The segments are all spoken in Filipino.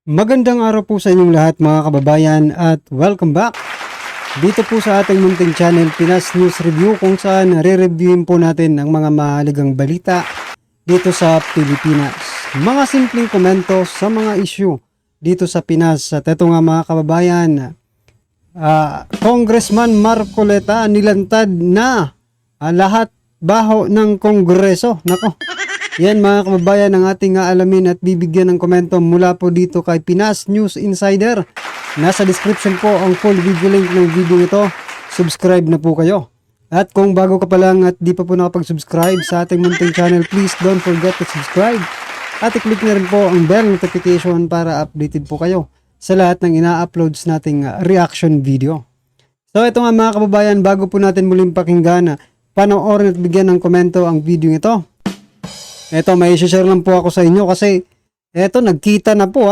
Magandang araw po sa inyong lahat mga kababayan at welcome back dito po sa ating munting channel Pinas News Review, kung saan re-reviewin po natin ang mga mahalagang balita dito sa Pilipinas. Mga simpleng komento sa mga issue dito sa Pinas. At ito nga mga kababayan, Congressman Marcoleta nilantad na lahat baho ng Kongreso. Nako. Yan mga kababayan ang ating alamin at bibigyan ng komento mula po dito kay Pinas News Insider. Nasa description po ang full video link ng video ito. Subscribe na po kayo. At kung bago ka pa lang at di pa po nakapag-subscribe sa ating munting channel, please don't forget to subscribe. At i-click na rin po ang bell notification para updated po kayo sa lahat ng ina-uploads nating reaction video. So ito nga mga kababayan, bago po natin muling pakinggan, panoorin at bigyan ng komento ang video ito. Ito, may share lang po ako sa inyo kasi ito, nagkita na po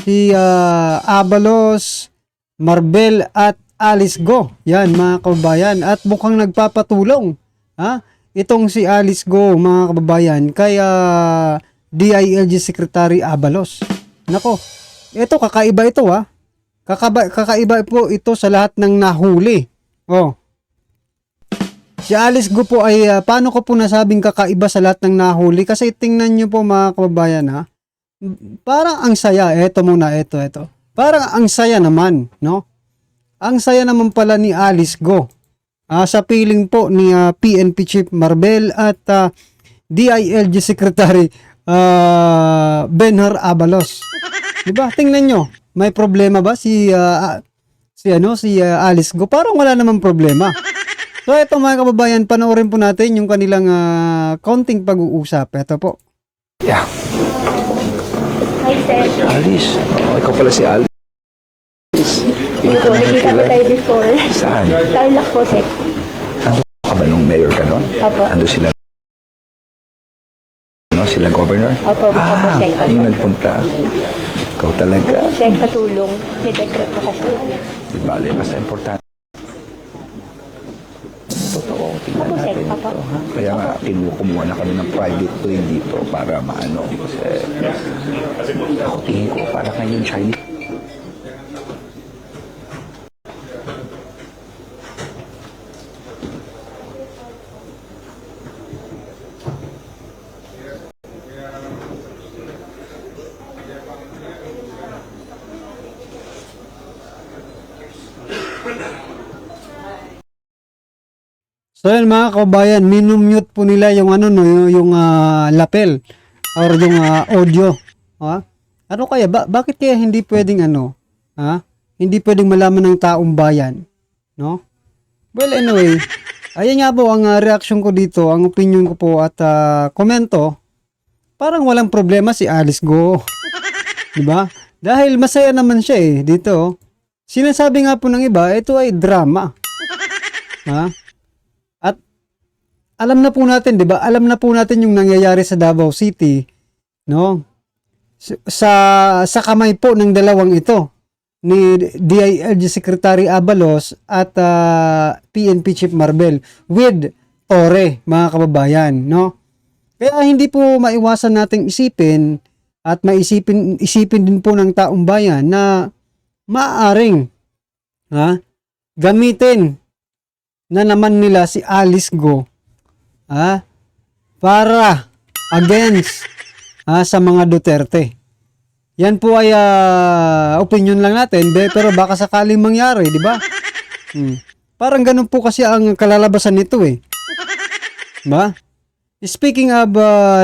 si Abalos, Marbel at Alice Go. Yan mga kababayan, at mukhang nagpapatulong itong si Alice Go mga kababayan kay DILG Secretary Abalos. Nako, ito kakaiba ito kakaiba po ito sa lahat ng nahuli. Si Alice Go po ay paano ko po nasabing kakaiba sa lahat ng nahuli? Kasi tingnan nyo po mga kababayan parang ang saya. Ito muna, ito. Parang ang saya naman, no? Ang saya naman pala ni Alice Go. Sa piling po ni PNP Chief Marbel at DILG Secretary Benhar Abalos. Diba? Tingnan nyo, may problema ba si Alice Go? Parang wala namang problema. So ito mga kababayan, panoorin po natin yung kanilang konting pag-uusap. Ito po. Yeah. Hi, sir. Alice. Ikaw pala si Alice. Hindi ko, nakita ko tayo before. Saan? Tarlac po, sir. Ando ka ba nung mayor ka doon? Opo. Ando sila, sila governor? Opo, sir. Yung nagpunta. Ikaw talaga. Sir, patulong. May dekreto kasi. Di bale, basta importante. Totoo, tingnan Opo, sir. natin Opo. ito. Kaya nga, kumuha na kami ng private plane dito para maano. Kasi ako tingin ko para ngayon Chinese. So yan mga kababayan, minumute po nila yung yung lapel or yung audio. Ano kaya? Bakit kaya hindi pwedeng hindi pwedeng malaman ng taong bayan? No? Well, anyway, ayan nga po ang reaction ko dito, ang opinion ko po at komento. Parang walang problema si Alice Go. Diba? Dahil masaya naman siya dito. Sinasabi nga po ng iba, ito ay drama. At alam na po natin, 'di ba? Alam na po natin yung nangyayari sa Davao City, no? Sa kamay po ng dalawang ito ni DILG Secretary Abalos at PNP Chief Marbel with Torre, mga kababayan, no? Kaya hindi po maiwasan nating isipin at isipin din po ng taong bayan na maaaring gamitin na naman nila si Alice Go para against sa mga Duterte. Yan po ay opinion lang natin, pero baka sakaling mangyari, di ba? Parang ganun po kasi ang kalalabasan nito Diba? Speaking of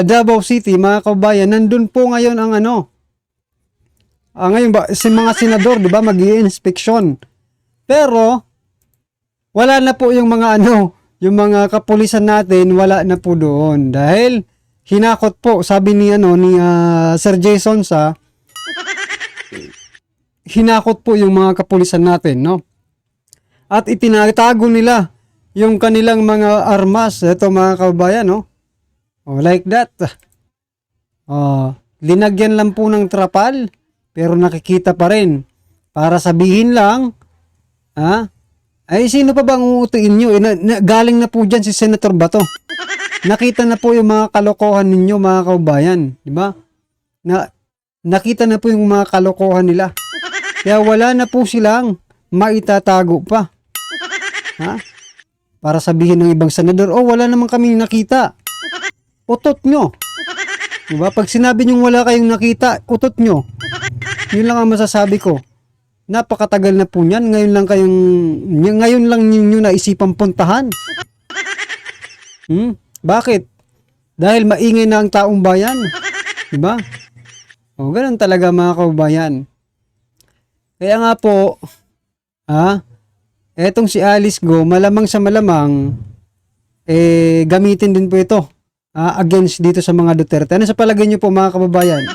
Davao City, mga kababayan, nandun po ngayon ang ngayon ba si mga senador, di ba, mag-i-inspeksyon. Pero wala na po yung mga yung mga kapulisan natin, wala na po doon dahil hinakot po, sabi ni Sir Jason hinakot po yung mga kapulisan natin, no? At itinatago nila yung kanilang mga armas, ito mga kababayan, no? Like that. Linagyan lang po ng trapal pero nakikita pa rin para sabihin lang ay sino pa bang uutuin nyo? Galing na po dyan si Senator Bato. Nakita na po yung mga kalokohan ninyo mga kaubayan. Diba? Na nakita na po yung mga kalokohan nila. Kaya wala na po silang maitatago pa. Ha? Para sabihin ng ibang senador, oh, wala naman kami nakita. Utot nyo. Diba? Pag sinabi nyo wala kayong nakita, utot nyo. Yun lang ang masasabi ko. Napakatagal na po niyan. Ngayon lang ninyo naisipang puntahan. Bakit? Dahil maingay na ang taong bayan. Diba? O, ganun talaga mga kababayan. Kaya nga po, etong si Alice Go, malamang sa malamang, gamitin din po ito against dito sa mga Duterte. Ano sa palagay niyo po mga kababayan?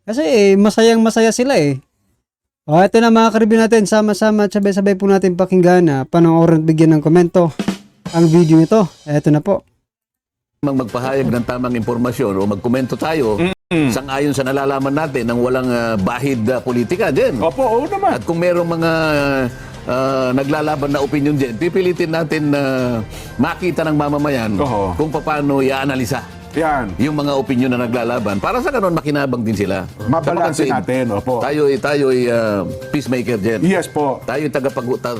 Kasi masayang masaya sila eh. O, ito na mga karibin natin, sama-sama at sabay-sabay po natin pakinggan, panoorin at bigyan ng komento ang video nito. Ito na po. Magpahayag ng tamang impormasyon o magkomento tayo sang-ayon sa nalalaman natin ng walang bahid politika din. Opo, oo naman. At kung merong mga naglalaban na opinion din, pipilitin natin na makita ng mamamayan Oo. kung paano i-analisa Yan. yung mga opinion na naglalaban. Para sa ganun, makinabang din sila. Mabalanse Sa natin, opo. Tayo ay peacemaker din. Yes po. Tayo ay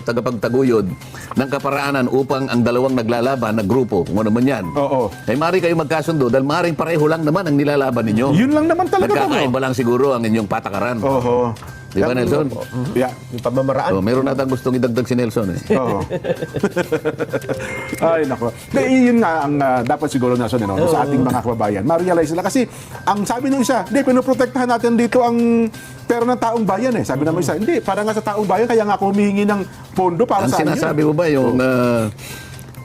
tagapagtaguyod ng kaparaanan upang ang dalawang naglalaban na grupo, kung ano man yan, Oo. ay maaari kayo magkasundo dahil maaaring pareho lang naman ang nilalaban ninyo. Yun lang naman talaga. Nagkakaiba lang siguro ang inyong patakaran. Oo. Di ba, Nelson? Yeah. Yung pamamaraan. Meron natang gustong idagdag si Nelson. Oo. Ay, nako. Yun nga ang dapat siguro na sa ating mga kababayan. Ma-realize nila. Kasi ang sabi ng isa, hindi, pinoprotektahan natin dito ang pera ng taong bayan eh. Sabi naman isa, hindi, para nga sa taong bayan, kaya nga ako humihingi ng pondo para Ang sa amin. sinasabi mo ba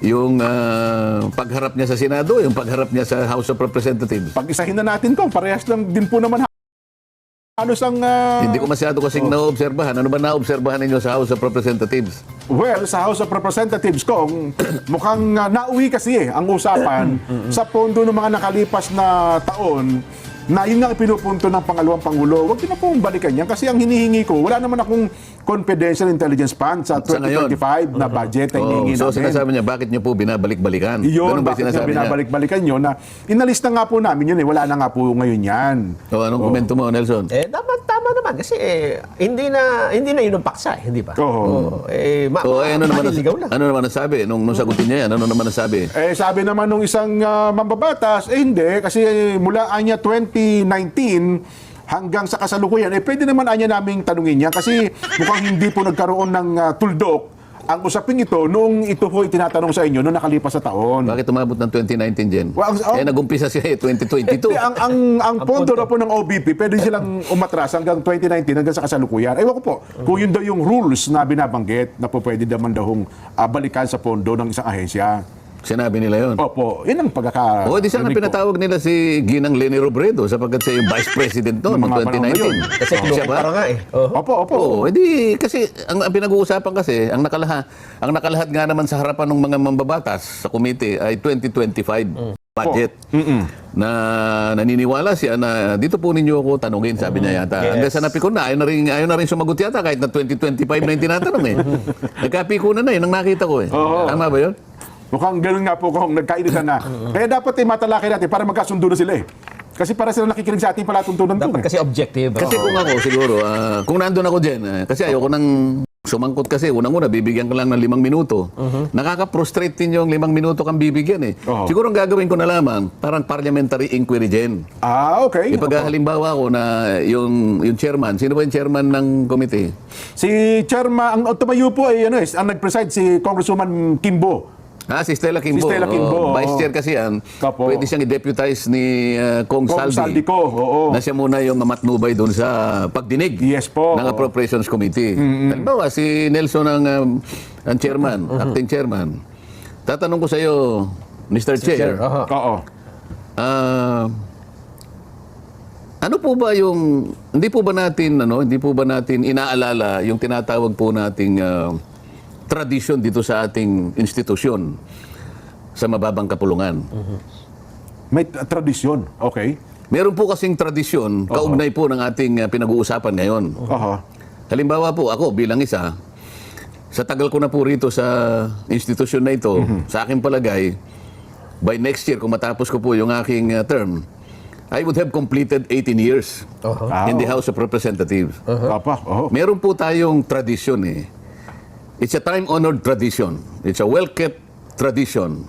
yung pagharap niya sa Senado, yung pagharap niya sa House of Representatives? Pag-isahin na natin to, parehas lang din po naman halos ang... Hindi ko masyado kasing naobserbahan. Ano ba naobserbahan ninyo sa House of Representatives? Well, sa House of Representatives ko, mukhang nauwi kasi ang usapan sa pondo ng mga nakalipas na taon na yun nga pinupunto ng pangalawang Pangulo. Huwag din na pong balikan yan kasi ang hinihingi ko, wala naman akong confidential intelligence fund sa Sa ngayon. 2025 na budget na hinihingi So namin. sinasabi niya, bakit niyo po binabalik-balikan? Iyon, Ganun ba bakit sinasabi niya niya? binabalik-balikan nyo na inalista nga po namin yun eh, wala na nga po ngayon yan. O, anong komento mo, Nelson? Dapat tama naman kasi hindi na yun ang paksa, hindi ba? Oo. Maliligaw lang. Ano naman ang sabi? Nung sagutin niya yan, ano naman ang sabi? Sabi naman nung isang mambabatas, hindi, kasi mula anya 2019 hanggang sa kasalukuyan, pwede naman anya naming tanungin yan kasi mukhang hindi po nagkaroon ng tuldok ang usaping ito nung ito po itinatanong sa inyo nung nakalipas sa taon. Bakit umabot ng 2019 dyan? Well, nagumpisa siya 2022. ang pondo na po ng OBP, pwede silang umatras hanggang 2019 hanggang sa kasalukuyan. Ewan ko po, kung yun daw yung rules na binabanggit na po pwede naman daw balikan sa pondo ng isang ahensya. Sinabi nila yun. Opo, yun ang pagkaka... O, di sana pinatawag nila si Ginang Leni Robredo sapagkat siya yung vice president noon Mga noong panahon na yun. 2019. Kasi Siya kinukumpara ba? nga eh. Opo. Oo, edi kasi ang pinag-uusapan kasi ang nakalahat nga naman sa harapan ng mga mambabatas sa komite ay 2025 budget. Na naniniwala siya na dito po ninyo ako tanungin, sabi niya yata. Hanggang sa napikon na, ayaw na rin sumagot yata kahit na 2025 na yung tinatanong eh. Nagkapikunan na yun, ang nakita ko eh. Tama ba yun? Mukhang ganun nga po kung nagkainitan na. Kaya dapat matalakay natin para magkasundo na sila eh. Kasi para sila nakikinig sa ating palatuntunan to. Dapat kasi objective. Kasi kung ako siguro, kung nandun ako dyan, kasi ayoko nang sumangkot kasi, unang-una, bibigyan ka lang ng 5 minuto. Nakaka-frustrate din yung 5 minuto kang bibigyan eh. Siguro ang gagawin ko na lamang, parang parliamentary inquiry dyan. Okay. Ipaghalimbawa ko na yung chairman, sino ba yung chairman ng committee? Si Chairman, ang tumayo po ay ang nag-preside si Congresswoman Kimbo. Si Stella Kimbo. Si Stella Kimbo, Vice chair kasi yan. Kapo. Pwede siyang i-deputize ni Kong Kong Saldi. Saldico, oo. Na siya muna yung mamatnubay doon sa pagdinig Yes po. ng Appropriations Committee. Halimbawa, si Nelson ang chairman, acting chairman. Tatanong ko sa iyo, Mr. Chair, Oo. ano po ba yung hindi po ba natin inaalala yung tinatawag po nating tradisyon dito sa ating institusyon sa mababang kapulungan? May tradisyon. Okay. Meron po kasing tradisyon, kaugnay po ng ating pinag-uusapan ngayon. Halimbawa po, ako bilang isa, sa tagal ko na po rito sa institusyon na ito, sa aking palagay, by next year, kung matapos ko po yung aking term, I would have completed 18 years in the House of Representatives. Apa, oho. Meron po tayong tradisyon eh. It's a time-honored tradition. It's a well-kept tradition.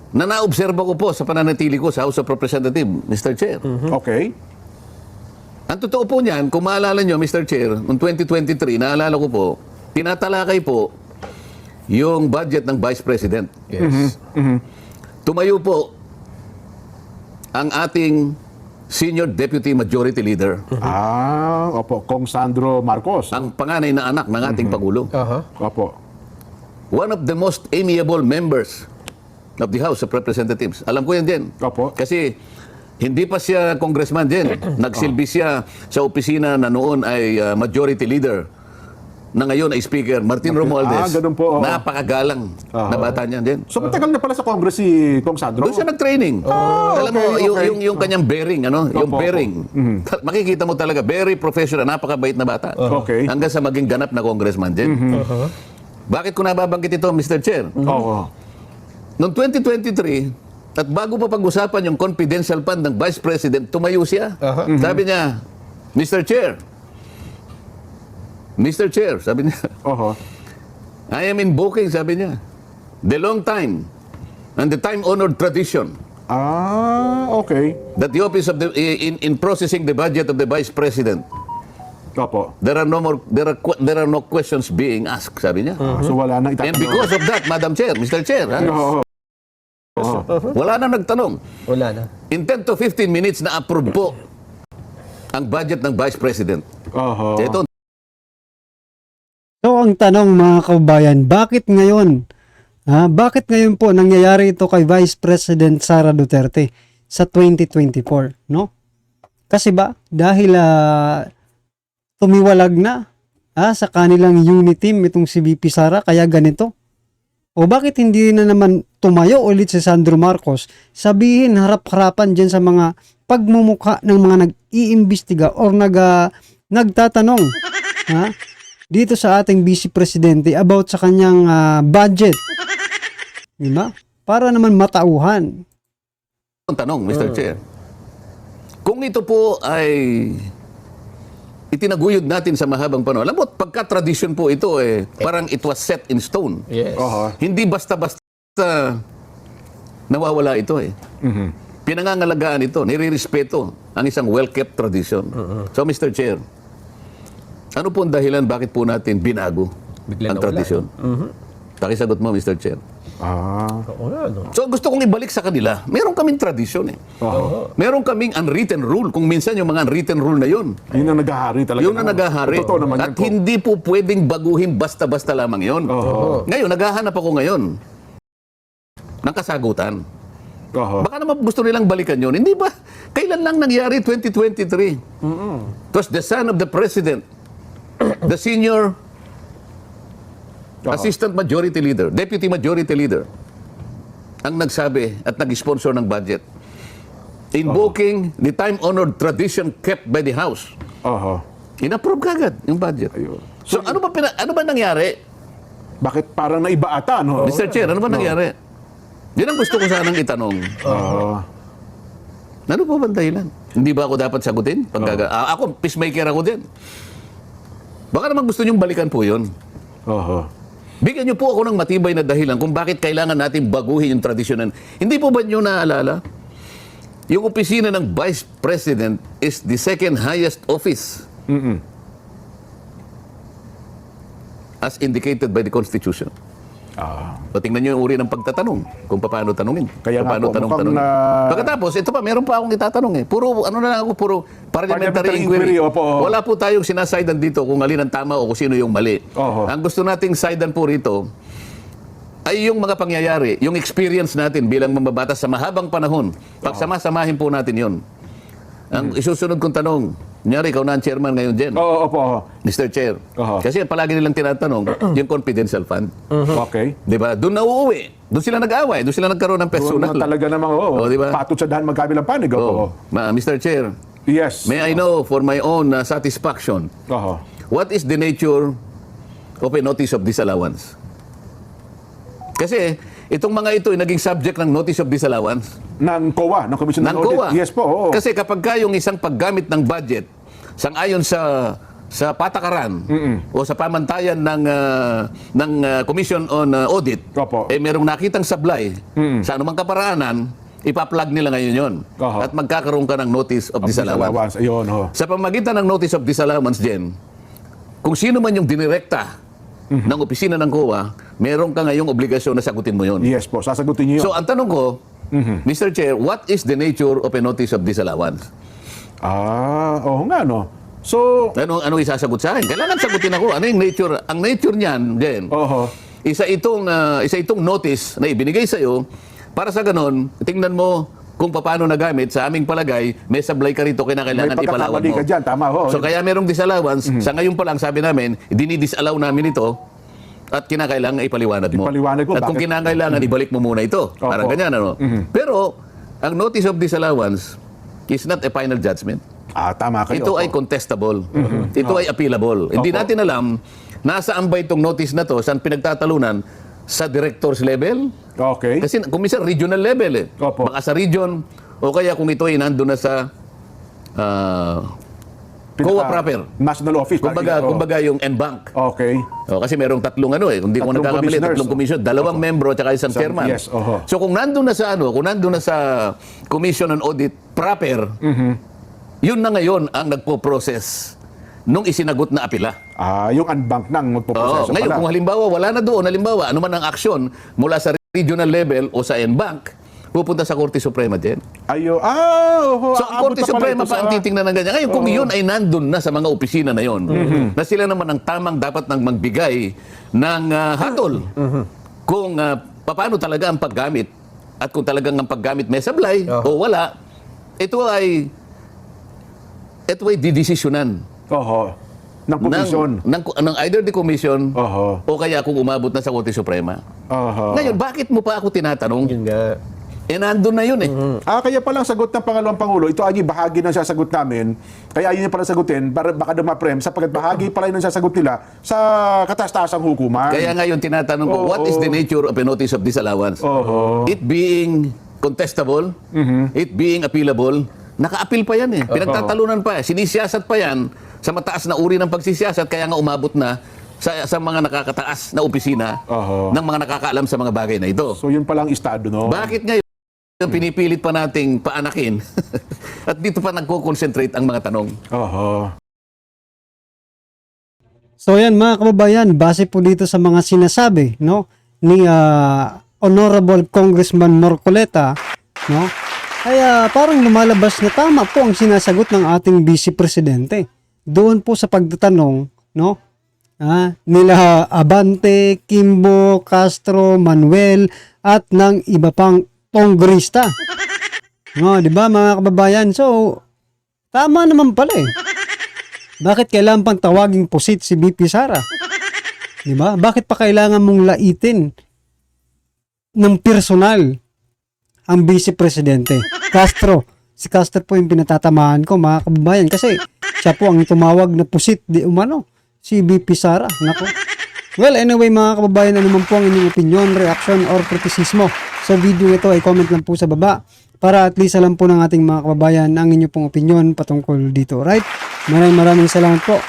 Na naobserba ko po sa pananatili ko sa House of Representatives, Mr. Chair. Okay. Ang totoo po niyan, kung maalala nyo, Mr. Chair, noong 2023, naalala ko po, tinatalakay po yung budget ng Vice President. Yes. Tumayo po ang ating Senior Deputy Majority Leader, Opo, Kong Sandro Marcos. ang panganay na anak ng ating Pangulo. Opo. One of the most amiable members of the House of Representatives. Alam ko yan din. Opo. Kasi hindi pa siya congressman din. Nagsilbi siya sa opisina na noon ay majority leader, na ngayon ay speaker, Martin Romualdez. ganun po, oo. Napakagalang na bata niyan din. So matagal na pala sa Congress si Kong Sandro? Doon siya nag-training. Alam mo, yung kanyang bearing, yung Opo, bearing. Makikita mo talaga, very professional, napakabait na bata. Okay. Hanggang sa maging ganap na congressman din. Bakit ko nababanggit ito, Mr. Chair? Oo. Noong 2023, at bago pa pag-usapan yung confidential fund ng Vice President, tumayo siya. Sabi niya, Mr. Chair, sabi niya, Oho. I am invoking, sabi niya, the long time and the time-honored tradition Okay. that the office of the in processing the budget of the Vice President, Opo. there are no questions being asked, sabi niya. So wala na And because of that, Madam Chair, Mr. Chair, ha, Oo. wala na nagtanong. Wala na. In 10 to 15 minutes na approve po ang budget ng Vice President. Oho. Ito, So ang tanong mga kababayan, bakit ngayon? Bakit ngayon po nangyayari ito kay Vice President Sara Duterte sa 2024, no? Kasi ba dahil tumiwalag na sa kanilang unit team itong si VP Sara kaya ganito? O bakit hindi na naman tumayo ulit si Sandro Marcos, sabihin harap-harapan diyan sa mga pagmumukha ng mga nag-iimbestiga or nagtatanong dito sa ating Vice Presidente about sa kanyang budget. Diba? Para naman matauhan. ang tanong, Mr. Chair. Kung ito po ay itinaguyod natin sa mahabang panahon, alam mo, pagka-tradisyon po ito, parang it was set in stone. Yes. Oho. Hindi basta-basta nawawala ito Pinangangalagaan ito, nirirespeto ang isang well-kept tradition. So, Mr. Chair, ano po ang dahilan bakit po natin binago Bigla ang nawala. tradisyon? Pakisagot mo, Mr. Chair. Oo nga, no? So, gusto kong ibalik sa kanila. Meron kaming tradisyon Meron kaming unwritten rule. Kung minsan yung mga unwritten rule na yun, Yun ang naghahari talaga. yun na naghahari. Totoo naman At yan po. hindi po pwedeng baguhin basta-basta lamang yun. Oho. Ngayon, naghahanap ako ngayon ng kasagutan. Oho. Baka naman gusto nilang balikan yun. Hindi ba? Kailan lang nangyari? 2023. Because the son of the president, the senior assistant majority leader, deputy majority leader, ang nagsabi at nag-sponsor ng budget. Invoking the time-honored tradition kept by the House. Oho. In-approve kagad yung budget. Ayun. So ano ba nangyari? Bakit parang naiba ata, no? Mr. Chair, ano ba nangyari? Yun ang gusto ko sanang itanong. Oho. Ano po ba ang dahilan? Hindi ba ako dapat sagutin? Ako, peacemaker ako din. Baka naman gusto niyong balikan po yun. Oho. Bigyan niyo po ako ng matibay na dahilan kung bakit kailangan natin baguhin yung tradisyon. Hindi po ba niyo naalala? Yung opisina ng Vice President is the second highest office as indicated by the Constitution. O tingnan niyo yung uri ng pagtatanong kung paano tanungin. Kaya nga paano po, mukhang tanungin. na- Pagkatapos, ito pa, meron pa akong itatanong Puro, ano na lang ako, puro parliamentary Parliamentary inquiry. inquiry, opo. Wala po tayong sinasidan dito kung alin ang tama o kung sino yung mali. Oho. Ang gusto nating sidan po rito ay yung mga pangyayari, yung experience natin bilang mambabatas sa mahabang panahon. Pagsama-samahin po natin yon. Ang isusunod kong tanong, kunyari, ikaw na ang chairman ngayon, Jen. Oo, opo. Mr. Chair. Oho. Kasi palagi nilang tinatanong, yung confidential fund. Okay. Di ba? Doon na uuwi. Doon sila nag-away. Doon sila nagkaroon ng personal. Doon na talaga namang, Oh, di ba? patod sa daan magkabilang panig. Opo. Mr. Chair, Yes. may I know for my own satisfaction, Oho. what is the nature of a notice of disallowance? Kasi itong mga ito ay naging subject ng notice of disallowance Ng COA, ng Commission ng on Audit. COA. Yes po, oo. Kasi kapag ka yung isang paggamit ng budget sang-ayon sa patakaran o sa pamantayan ng Commission on Audit, Opo. merong nakitang sablay sa anumang kaparaanan, ipa-plug nila ngayon yon. Oho. At magkakaroon ka ng notice of disallowance. Ayun, ho. Sa pamagitan ng notice of disallowance, Jen, kung sino man yung dinirekta ng opisina ng COA, meron ka ngayong obligasyon na sagutin mo yon. Yes po, sasagutin niyo yun. So ang tanong ko, Mr. Chair, what is the nature of a notice of disallowance? Oo nga, no? So, Ano isasagot sa akin? Kailangan sagutin ako. Ano yung nature? Ang nature niyan, Jen, oho. isa itong notice na ibinigay sa iyo para sa ganon, tingnan mo kung paano nagamit. Sa aming palagay, may sablay ka rito, May kinakailangan ipalawan pagkakamali mo. ka dyan, tama ho. So kaya merong disallowance. Sa ngayon pa lang, sabi namin, dinidisallow namin ito at kinakailangan ipaliwanag mo. Ipaliwanag mo, At kung bakit? kinakailangan, ibalik mo muna ito. Parang ganyan, ano? Pero, ang notice of disallowance is not a final judgment. Tama kayo. Ito ay contestable. Ito ay appealable. Hindi Opo. natin alam, nasaan ba itong notice na to, saan pinagtatalunan, sa director's level? Okay. Kasi kung minsan regional level eh. Opo. Baka sa region, o kaya kung ito ay nandun na sa COA proper. National Office. Kumbaga yung NBank. Okay. Kasi merong tatlong kung di ko Tatlong nagkakamali, commissioners. tatlong commission, dalawang membro at saka isang chairman. Yes, oho. So kung nandun na sa Commission on Audit proper, yun na ngayon ang nagpo-process nung isinagot na apila. Yung unbank nang magpo-proseso Ngayon, pala. kung halimbawa wala na doon, ano man ang aksyon mula sa regional level o sa NBank, pupunta sa Korte Suprema din. Oho. So, ang Korte Suprema pa ang titingnan ng ganyan. Ngayon, kung yun ay nandun na sa mga opisina na yun, na sila naman ang tamang dapat nang magbigay ng hatol kung paano talaga ang paggamit at kung talagang ang paggamit may sablay o wala, ito ay didesisyonan Oho. Ng komisyon. ng either the commission Oho. o kaya kung umabot na sa Korte Suprema. Oho. Ngayon, bakit mo pa ako tinatanong? Yun nga. Nandun na yun eh. Kaya palang sagot ng Pangalawang Pangulo, ito ay bahagi ng sasagot namin. Kaya yun yung pala sagutin, baka dumaprem, sapagkat bahagi pala yun ang sasagot nila sa kataas-taasang hukuman. Kaya ngayon tinatanong ko, what is the nature of a notice of disallowance? It being contestable, it being appealable, naka-appeal pa yan eh. Pinagtatalunan pa, sinisiyasat pa yan sa mataas na uri ng pagsisiyasat, kaya nga umabot na sa mga nakakataas na opisina ng mga nakakaalam sa mga bagay na ito. So yun palang estado, no? Bakit ngayon pinipilit pa nating paanakin at dito pa nagko-concentrate ang mga tanong? Oho. So yan mga kababayan, base po dito sa mga sinasabi ni Honorable Congressman Marcoleta, kaya parang lumalabas na tama po ang sinasagot ng ating Vice Presidente doon po sa pagtatanong nila Abante, Kimbo, Castro, Manuel at ng iba pang kongrista. Di ba mga kababayan? So tama naman pala eh. Bakit kailangan pang tawaging pusit si BP Sara? Di ba? Bakit pa kailangan mong laitin ng personal ang Vice Presidente? Castro. Si Castro po yung pinatatamaan ko, mga kababayan. Kasi siya po ang tumawag na pusit di umano. Si BP Sara. Nako. Well, anyway mga kababayan, ano man po ang inyong opinion, reaction, or kritisismo sa video ito ay comment lang po sa baba para at least alam po ng ating mga kababayan ang inyong pong opinion patungkol dito. Right? Maraming salamat po.